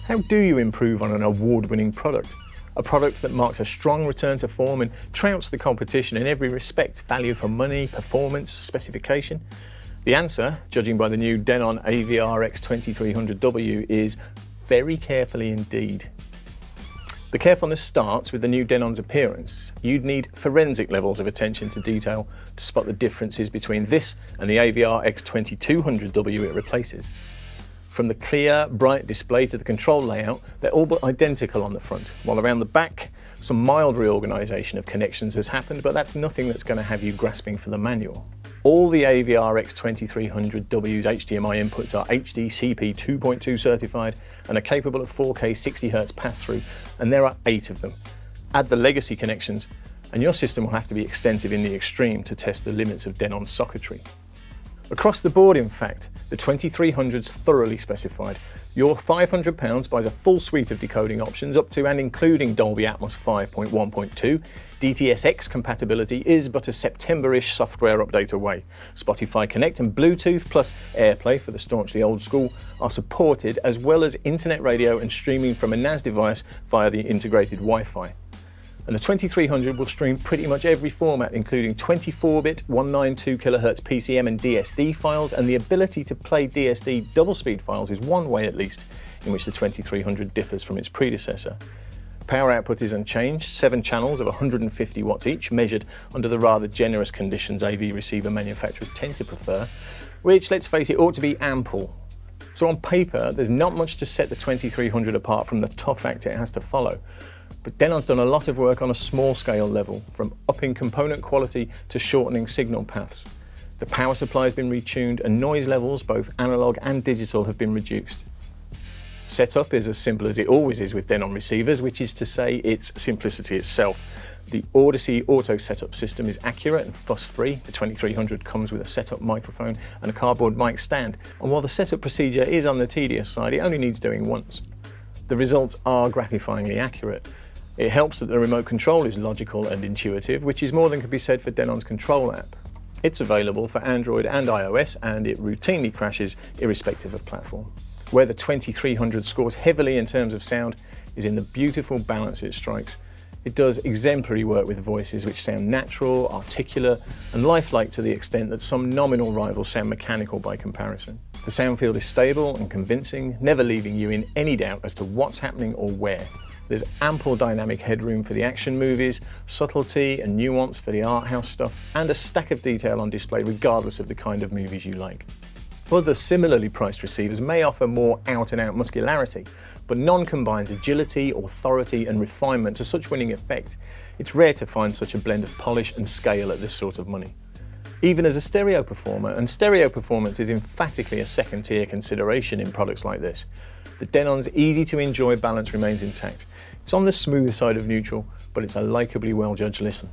How do you improve on an award-winning product? A product that marks a strong return to form and trouts the competition in every respect: value for money, performance, specification. The answer, judging by the new Denon AVR-X2300W, is very carefully indeed. The carefulness starts with the new Denon's appearance. You'd need forensic levels of attention to detail to spot the differences between this and the AVR-X2200W it replaces. From the clear, bright display to the control layout, they're all but identical on the front, while around the back, some mild reorganisation of connections has happened, but that's nothing that's going to have you grasping for the manual. All the AVR-X2300W's Hdmi inputs are HDCP 2.2 certified and are capable of 4K 60Hz pass-through, and there are 8 of them. Add the legacy connections, and your system will have to be extensive in the extreme to test the limits of Denon's socketry. Across the board, in fact, the 2300's thoroughly specified. Your £500 buys a full suite of decoding options up to and including Dolby Atmos 5.1.2. dts-x compatibility is but a September-ish software update away. Spotify Connect and Bluetooth plus AirPlay for the staunchly old school are supported, as well as internet radio and streaming from a NAS device via the integrated Wi-Fi. And the 2300 will stream pretty much every format, including 24-bit 192 kHz PCM and DSD files, and the ability to play DSD double-speed files is one way, at least, in which the 2300 differs from its predecessor. Power output is unchanged, 7 channels of 150 watts each, measured under the rather generous conditions AV receiver manufacturers tend to prefer, which, let's face it, ought to be ample. So on paper, there's not much to set the 2300 apart from the tough act it has to follow. But Denon's done a lot of work on a small scale level, from upping component quality to shortening signal paths. The power supply has been retuned and noise levels, both analog and digital, have been reduced. Setup is as simple as it always is with Denon receivers, which is to say it's simplicity itself. The Odyssey auto setup system is accurate and fuss-free. The 2300 comes with a setup microphone and a cardboard mic stand, and while the setup procedure is on the tedious side, it only needs doing once. The results are gratifyingly accurate. It helps that the remote control is logical and intuitive, which is more than could be said for Denon's control app. It's available for Android and iOS, and it routinely crashes irrespective of platform. Where the 2300 scores heavily in terms of sound is in the beautiful balance it strikes. It does exemplary work with voices which sound natural, articulate, and lifelike to the extent that some nominal rivals sound mechanical by comparison. The sound field is stable and convincing, never leaving you in any doubt as to what's happening or where. There's ample dynamic headroom for the action movies, subtlety and nuance for the art house stuff, and a stack of detail on display regardless of the kind of movies you like. Other similarly priced receivers may offer more out-and-out muscularity, but none combines agility, authority and refinement to such winning effect. It's rare to find such a blend of polish and scale at this sort of money. Even as a stereo performer, and stereo performance is emphatically a second-tier consideration in products like this, the Denon's easy-to-enjoy balance remains intact. It's on the smooth side of neutral, but it's a likeably well-judged listen.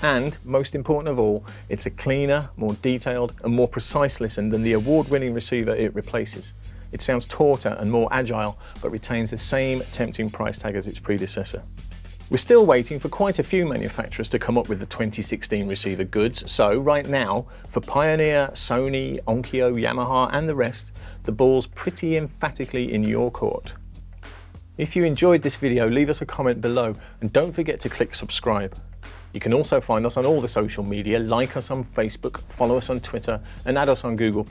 And, most important of all, it's a cleaner, more detailed and more precise listen than the award-winning receiver it replaces. It sounds tauter and more agile, but retains the same tempting price tag as its predecessor. We're still waiting for quite a few manufacturers to come up with the 2016 receiver goods, so right now, for Pioneer, Sony, Onkyo, Yamaha and the rest, the ball's pretty emphatically in your court. If you enjoyed this video, leave us a comment below and don't forget to click subscribe. You can also find us on all the social media, like us on Facebook, follow us on Twitter and add us on Google+.